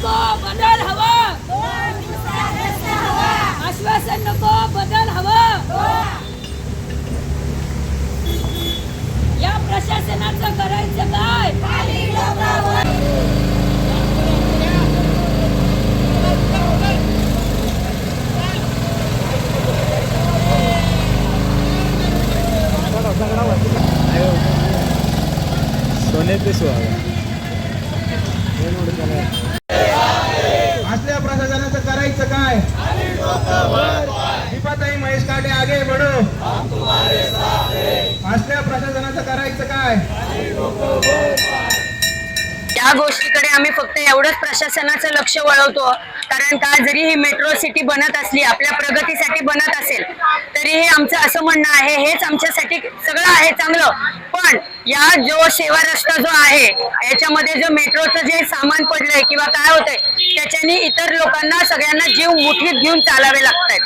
नको बदल हवा, आश्वासन नको बदल हवं. या प्रशासनाचं करायचं काय? सोने पे सुहागा. असल्या प्रशासनाचं करायचं काय? दीपाताई महेश काटे आगे बढो. असल्या प्रशासनाचं करायचं काय? त्या गोष्टीकडे आम्ही फक्त एवढंच प्रशासनाचं लक्ष वळवतो. कारण का जरी ही मेट्रो सिटी बनत असली, आपल्या प्रगतीसाठी बनत असेल, तरीही आमचं असं म्हणणं आहे, हेच आमच्यासाठी सगळं आहे चांगलं, पण या जो सेवा रस्ता जो आहे याच्यामध्ये जो मेट्रोचं जे सामान पडलंय किंवा काय होतंय, त्याच्यानी इतर लोकांना सगळ्यांना जीव मुठीत घेऊन चालावे लागतात.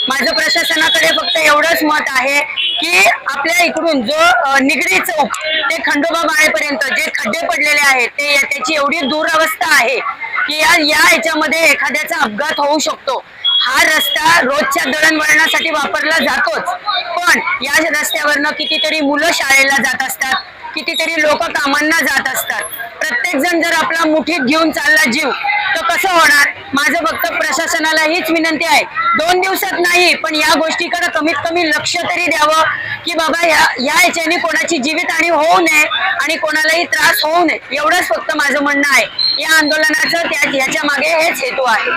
माझं प्रशासनाकडे फक्त एवढंच मत आहे की आपल्या इकडून जो निगडी चौक ते खंडोबा माळेपर्यंत जे खड्डे पडलेले आहेत ते त्याची एवढी दुरवस्था आहे की याच्यामध्ये एखाद्याचा अपघात होऊ शकतो. हा रस्ता रोजच्या दळणवळणासाठी वापरला जातोच, पण या रस्त्यावरनं कितीतरी मुलं शाळेला जात असतात, कितीतरी लोक कामांना जात असतात. प्रत्येक जण जर आपला मुठीत घेऊन चालला जीव तर कसं होणार? माझं फक्त प्रशासनाला हीच विनंती आहे, 2 दिवसात नाही पण या गोष्टीकडे कमीत कमी लक्ष तरी द्यावं की बाबा याच्याने कोणाची जीवितहानी होऊ नये आणि कोणालाही त्रास होऊ नये. एवढंच फक्त माझं म्हणणं आहे. या आंदोलनाचं याच्या मागे हेच हेतू आहे.